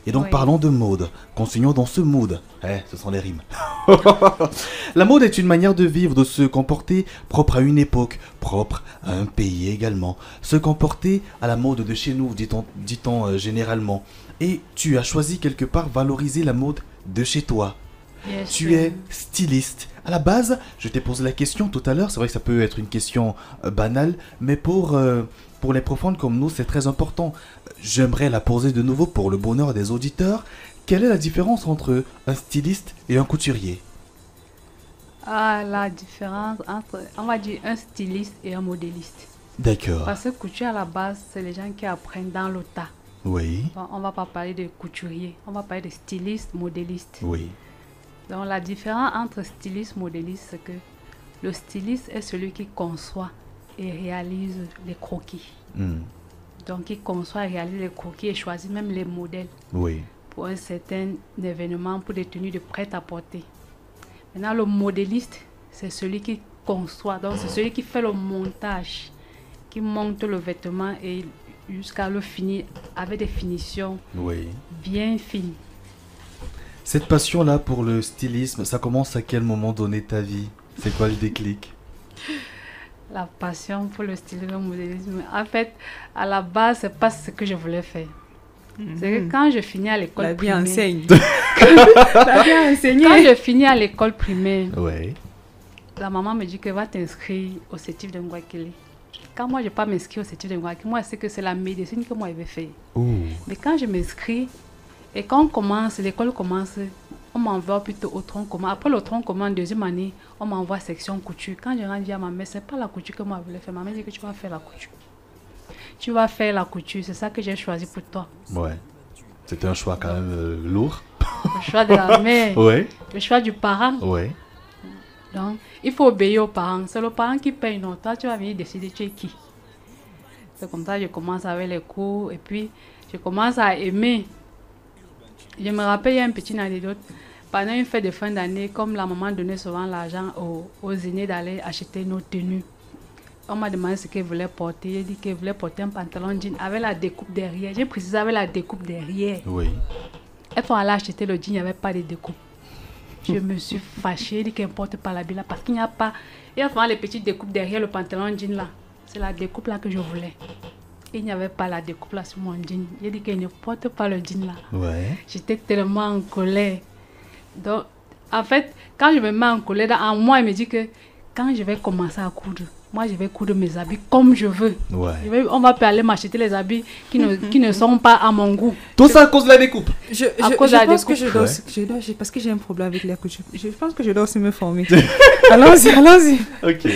Et donc Oui. parlons de mode, continuons dans ce mood. Ce sont les rimes. La mode est une manière de vivre, de se comporter propre à une époque, propre à un pays également. Se comporter à la mode de chez nous, dit-on généralement. Et tu as choisi quelque part valoriser la mode de chez toi. Bien Tu sûr. es styliste. À la base, je t'ai posé la question tout à l'heure, c'est vrai que ça peut être une question banale, mais pour les profondes comme nous, c'est très important. J'aimerais la poser de nouveau pour le bonheur des auditeurs. Quelle est la différence entre un styliste et un couturier? Ah, la différence entre, on va dire, un styliste et un modéliste. D'accord. Parce que couture à la base, c'est les gens qui apprennent dans le tas. Oui, Donc, on va pas parler de couturier, on va parler de styliste, modéliste. oui. Donc la différence entre styliste et modéliste, c'est que le styliste est celui qui conçoit et réalise les croquis. Hmm, Donc il conçoit et réalise les croquis et choisit même les modèles oui. pour un certain événement, pour des tenues de prêt-à-porter. Maintenant le modéliste, c'est celui qui conçoit, donc c'est celui qui fait le montage, qui monte le vêtement et jusqu'à le finir avec des finitions Oui. bien fines. Cette passion-là pour le stylisme, ça commence à quel moment donné de ta vie? C'est quoi le déclic? La passion pour le stylisme et le modélisme. En fait, à la base, c'est pas ce que je voulais faire. C'est que quand je finis à l'école La vie primaire... enseigne. La vie enseigne. Quand je finis à l'école primaire, Oui. la maman me dit que va t'inscrire au CETIF de Ngouakele. Quand moi, je ne vais pas m'inscrire au CETIF de Ngouakele, moi, je sais que c'est la médecine que moi, je vais faire. Ouh. Mais quand je m'inscris, et quand on commence, l'école commence, on m'envoie plutôt au tronc commun. Après le tronc commun, deuxième année, on m'envoie section couture. Quand je rentre à ma mère, ce n'est pas la couture que moi, je voulais faire. Ma mère dit que tu vas faire la couture. Tu vas faire la couture, c'est ça que j'ai choisi pour toi. Ouais. C'était un choix quand même lourd. Le choix de la mère, Ouais. le choix du parent. Ouais. Donc, il faut obéir aux parents. C'est le parent qui paye, non. Toi, tu vas venir décider tu es qui. C'est comme ça que je commence avec les cours et puis je commence à aimer. Je me rappelle, il y a une petite anecdote. Pendant une fête de fin d'année, comme la maman donnait souvent l'argent aux aînés d'aller acheter nos tenues, on m'a demandé ce qu'elle voulait porter. J'ai dit qu'elle voulait porter un pantalon jean avec la découpe derrière. J'ai précisé avec la découpe derrière. Oui. Elles sont allées acheter le jean, il n'y avait pas de découpe. Je me suis fâchée, j'ai dit qu'elle ne porte pas la là parce qu'il n'y a pas. Il y a souvent les petites découpes derrière le pantalon jean là. C'est la découpe là que je voulais. Il n'y avait pas la découpe là sur mon jean. J'ai dit qu'elle ne porte pas le jean là. Ouais. J'étais tellement en colère. Donc, en fait, quand je me mets en colère, en moi, il me dit que quand je vais commencer à coudre, moi, je vais coudre mes habits comme je veux. Ouais. On va pas aller m'acheter les habits qui ne sont pas à mon goût. Tout ça à cause de la découpe. Je cause de la pense que découpe. parce que j'ai un problème avec la couture. Je pense que je dois aussi me former. Allons-y, allons-y. Ok.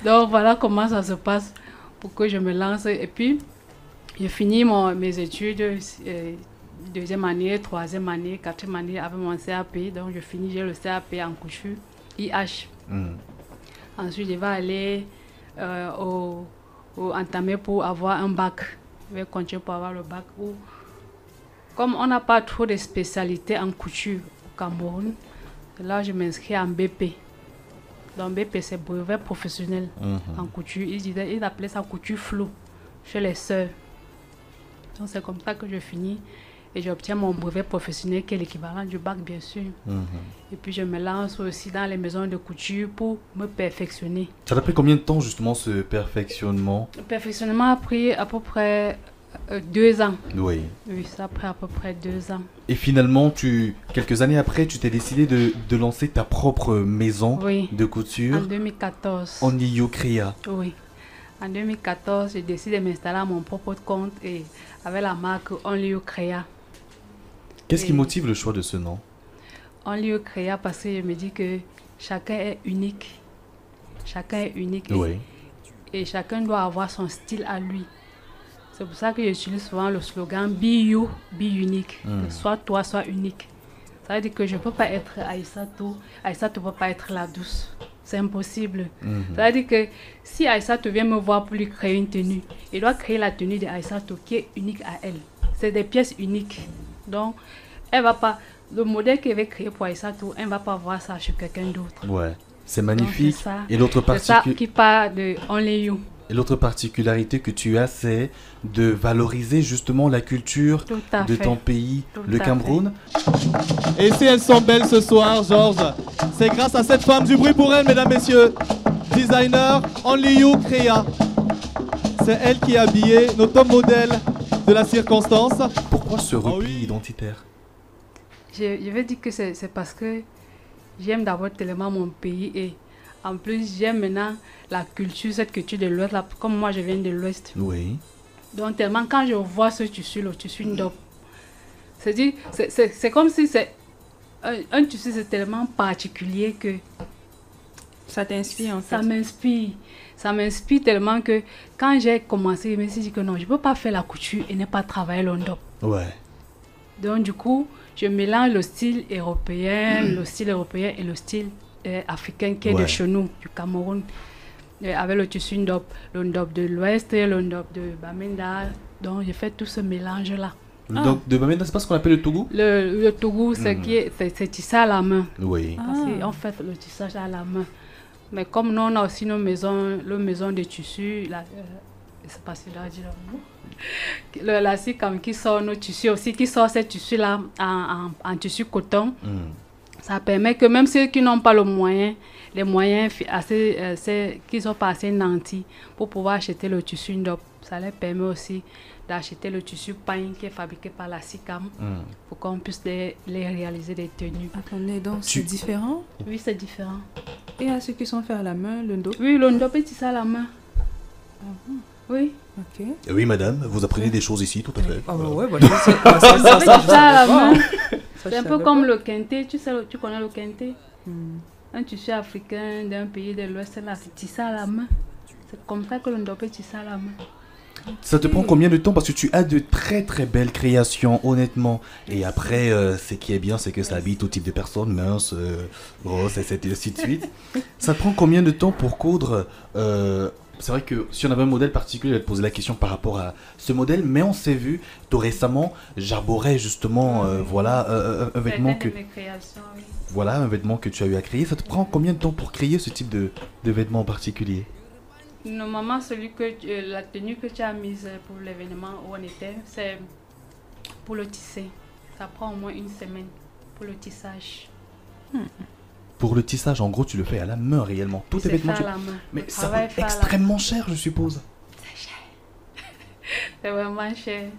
Donc voilà comment ça se passe pour que je me lance. Et puis, j'ai fini mes études, deuxième année, troisième année, quatrième année avec mon CAP. Donc je finis, j'ai le CAP en couture, IH. Ensuite, je vais aller entamer pour avoir un bac. Je vais continuer pour avoir le bac. Comme on n'a pas trop de spécialités en couture au Cameroun, là je m'inscris en BP. Donc BP c'est brevet professionnel en couture. Ils appelaient ça couture floue chez les sœurs. Donc c'est comme ça que je finis et j'obtiens mon brevet professionnel qui est l'équivalent du bac bien sûr. Et puis je me lance aussi dans les maisons de couture pour me perfectionner. Ça t'a pris combien de temps justement ce perfectionnement? Le perfectionnement a pris à peu près 2 ans. Oui. Oui, ça a pris à peu près 2 ans. Et finalement, quelques années après, tu t'es décidé de lancer ta propre maison Oui. de couture. En 2014. En Iyokrea. Oui. En 2014, j'ai décidé de m'installer à mon propre compte et avec la marque Only You Créa. Qu'est-ce qui motive le choix de ce nom? Only You Créa parce que je me dis que chacun est unique. Chacun est unique. Oui. Et chacun doit avoir son style à lui. C'est pour ça que j'utilise souvent le slogan Be You, Be Unique. Soit toi, soit unique. Ça veut dire que je ne peux pas être Aïssatou. Aïssatou ne peut pas être la douce. C'est impossible. Ça veut dire que si Aïssatou vient me voir pour lui créer une tenue, il doit créer la tenue d'Aïssatou qui est unique à elle. C'est des pièces uniques. Donc, elle va pas, le modèle qu'elle va créer pour Aïssatou, elle ne va pas voir ça chez quelqu'un d'autre. Ouais, c'est magnifique. Donc, et l'autre c'est partie ça qui part de Only You. Et l'autre particularité que tu as, c'est de valoriser justement la culture Tout à de fait. ton pays, Tout le à Cameroun. Et si elles sont belles ce soir, Georges, c'est grâce à cette femme. Du bruit pour elle, mesdames, messieurs. Designer Only You Créa. C'est elle qui a habillé nos top modèles de la circonstance. Pourquoi ce repli oui. identitaire? Je vais dire que c'est parce que j'aime d'abord tellement mon pays et en plus j'aime maintenant la culture, cette culture de l'Ouest, là, comme moi je viens de l'Ouest. Oui. Donc tellement quand je vois ce tissu, le tissu Ndop, c'est comme si c'est un tissu, c'est tellement particulier que Ça t'inspire en fait. ça m'inspire tellement que quand j'ai commencé, je me suis dit que non, je ne peux pas faire la couture et ne pas travailler le Ndop. Ouais. Donc du coup, je mélange le style européen, le style européen et le style africain qui est de Ouais. chez nous, du Cameroun, avec le tissu Ndop, le Ndop de l'Ouest et le Ndop de Bamenda. Donc j'ai fait tout ce mélange-là. Donc, de Bamenda, c'est pas ce qu'on appelle le Tougou? Le Tougou, c'est tissé à la main. Oui. Parce qu'on fait le tissage à la main. Mais comme nous, on a aussi nos maisons de tissus, je ne sais pas si là, dire le mot. La SICAM qui sort nos tissus aussi, qui sort ces tissus-là en tissu coton. Ça permet que même ceux qui n'ont pas les moyens assez, qui ne sont pas assez nantis pour pouvoir acheter le tissu Ndop, ça leur permet aussi d'acheter le tissu pain qui est fabriqué par la SICAM pour qu'on puisse les réaliser des tenues. Attendez, donc c'est différent. Oui, c'est différent. Et à ceux qui sont faits à la main, le Ndop. Oui, le Ndop est tissé à la main. Oui. Ok. Oui, madame, vous apprenez des choses ici, tout à fait. Ah bah Voilà. ouais, bah, ça, Le Ndop est tissé à la main. Ça, C'est je un peu savais comme pas. le kente. Tu connais le kente? Hmm. Un tissu africain d'un pays de l'Ouest, là, c'est tissé à la main. C'est comme ça que le Ndop est tissé à la main. Ça te prend combien de temps? Parce que tu as de très très belles créations, honnêtement. Et après, ce qui est bien, c'est que ça habille tout type de personnes, minces, grosses, et ainsi de suite. Ça te prend combien de temps pour coudre c'est vrai que si on avait un modèle particulier, je vais te poser la question par rapport à ce modèle, mais on s'est vu, tout récemment, j'arborais justement, voilà, un vêtement que... Voilà, un vêtement que tu as eu à créer. Ça te prend combien de temps pour créer ce type de vêtement en particulier? Normalement, la tenue que tu as mise pour l'événement où on était, c'est pour le tisser. Ça prend au moins une semaine pour le tissage. Pour le tissage, en gros, tu le fais à la main réellement. Tous tes vêtements. Fait à la main. Mais Le ça travail coûte fait à la main. extrêmement cher, je suppose. C'est vraiment cher.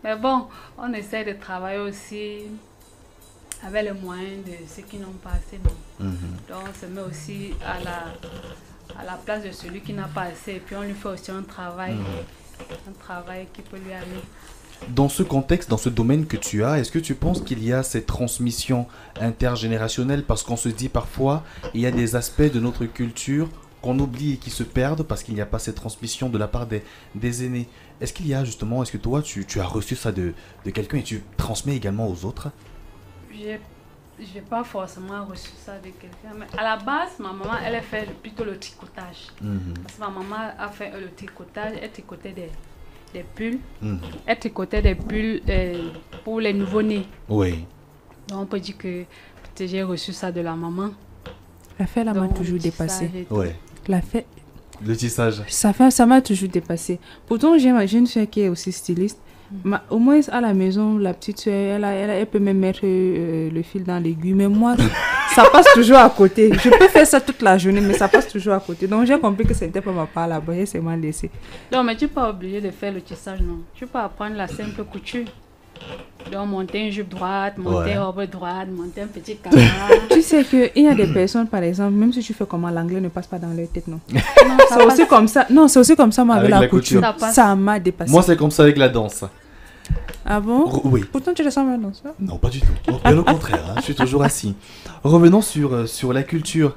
Mais bon, on essaie de travailler aussi avec les moyens de ceux qui n'ont pas assez. Donc on se met aussi à la place de celui qui n'a pas assez. Et puis on lui fait aussi un travail qui peut lui aller. Dans ce contexte, dans ce domaine que tu as, est-ce que tu penses qu'il y a cette transmission intergénérationnelle? Parce qu'on se dit parfois, il y a des aspects de notre culture qu'on oublie et qui se perdent parce qu'il n'y a pas cette transmission de la part des aînés. Est-ce qu'il y a justement, est-ce que toi, tu as reçu ça de quelqu'un et tu transmets également aux autres? Je n'ai pas forcément reçu ça de quelqu'un. Mais à la base, ma maman, elle a fait plutôt le tricotage. Parce que ma maman a fait le tricotage, elle tricotait des pulls. Elle tricotait des pulls pour les nouveau-nés. Oui. Donc on peut dire que peut-être j'ai reçu ça de la maman. La fête, elle m'a Donc, toujours le tissage dépassée. et tout. Ouais. La fête, Le tissage. ça m'a toujours dépassée. Pourtant, j'ai une soeur qui est aussi styliste. Au moins, à la maison, la petite soeur, elle peut même mettre le fil dans l'aiguille. Mais moi, ça passe toujours à côté. Je peux faire ça toute la journée, mais ça passe toujours à côté. Donc, j'ai compris que c'était pas ma part là-bas. Et c'est mal laissé. Non, mais tu n'es pas obligé de faire le tissage, non. Tu peux apprendre la simple couture. Donc, monter une jupe droite, monter une robe droite, monter un petit canard. Tu sais qu'il y a des personnes, par exemple, même si tu fais comment, l'anglais ne passe pas dans leur tête, non. Non, C'est aussi comme ça. Non, c'est aussi comme ça, moi, avec Avec la la couture. couture. Ça Ça m'a dépassé. Moi, c'est comme ça avec la danse. Ah bon? Oui. Pourtant, tu ressembles à un danseur. Non, pas du tout. Bien au contraire, hein, je suis toujours assis. Revenons sur la culture.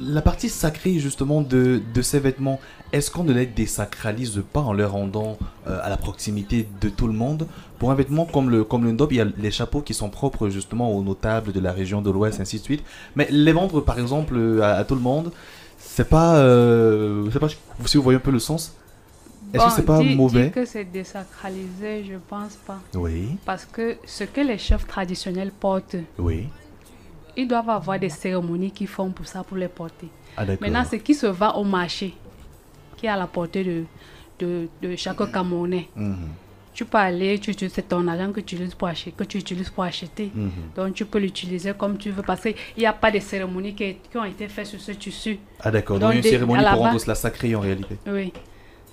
La partie sacrée, justement, de ces vêtements, est-ce qu'on ne les désacralise pas en les rendant à la proximité de tout le monde? Pour un vêtement comme le Ndop, il y a les chapeaux qui sont propres, justement, aux notables de la région de l'Ouest, ainsi de suite. Mais les vendre, par exemple, à tout le monde, c'est pas... je sais pas si vous voyez un peu le sens. Est-ce que c'est pas mauvais? Dire que c'est désacralisé, je pense pas. Oui, Parce que ce que les chefs traditionnels portent, oui. ils doivent avoir des cérémonies qu'ils font pour ça, pour les porter. Ah d'accord. Maintenant, ce qui se vend au marché, qui est à la portée de chaque Camerounais. Mhm. Tu peux aller, c'est ton argent que tu utilises pour acheter. Mhm. Donc tu peux l'utiliser comme tu veux parce qu'il n'y a pas de cérémonies qui ont été faites sur ce tissu. Ah d'accord, Donc, donc une à cérémonie la pour rendre base- cela sacré en réalité. Oui.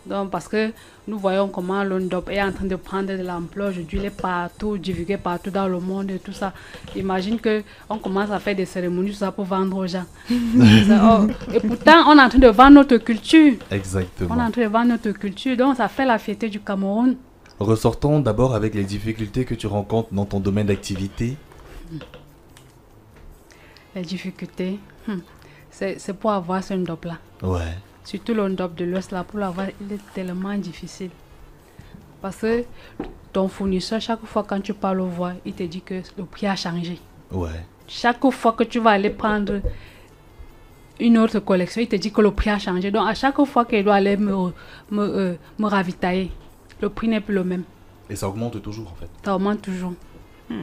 Donc parce que nous voyons comment l'Ondop est en train de prendre de l'ampleur. Aujourd'hui, il est partout, divulgué partout dans le monde et tout ça. Imagine qu'on commence à faire des cérémonies, tout ça pour vendre aux gens. Et pourtant, on est en train de vendre notre culture. On est Exactement. en train de vendre notre culture. Donc ça fait la fierté du Cameroun. Ressortons d'abord avec les difficultés que tu rencontres dans ton domaine d'activité. Les difficultés, c'est pour avoir ce Ondop là. Ouais. Surtout l'Ondop de l'Ouest là, pour l'avoir, il est tellement difficile. Parce que ton fournisseur, chaque fois quand tu parles au voix, il te dit que le prix a changé. Ouais. Chaque fois que tu vas aller prendre une autre collection, il te dit que le prix a changé. Donc à chaque fois qu'il doit aller me ravitailler, le prix n'est plus le même. Et ça augmente toujours en fait. Ça augmente toujours. Ça,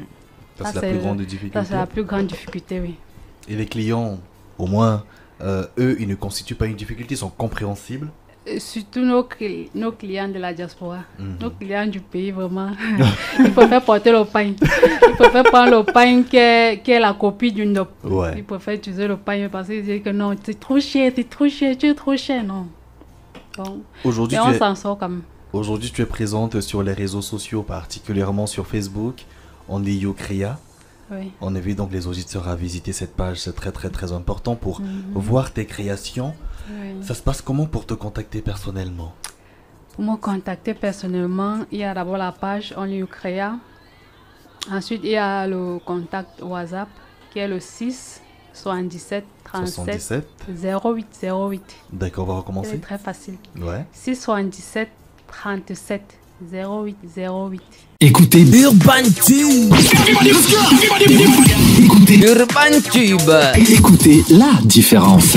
Ça, c'est la c'est plus le- grande Ça, difficulté. c'est la plus grande difficulté, oui. Et les clients, au moins, eux, ils ne constituent pas une difficulté, ils sont compréhensibles. Surtout nos clients de la diaspora, Mhm. nos clients du pays, vraiment. Ils préfèrent porter le pain. Ils préfèrent prendre le pain qui est la copie d'une Ondop. Ouais. Ils préfèrent utiliser le pain parce qu'ils disent que non, c'est trop cher, tu es trop cher, non. Donc, Aujourd'hui, mais tu on es... s'en sort quand même. Aujourd'hui, tu es présente sur les réseaux sociaux, particulièrement sur Facebook, en Liyu Créa. Oui. On invite donc les auditeurs à visiter cette page, c'est très très très important pour voir tes créations. Oui. Ça se passe comment pour te contacter personnellement? Pour me contacter personnellement, il y a d'abord la page On Liu Créa. Ensuite, il y a le contact WhatsApp qui est le 6 77 37 77. 08 08. D'accord, on va C'est recommencer. très facile. Ouais. 6 77 37 08 08. Écoutez Urban Tube. Écoutez Urban Tube. Écoutez la différence.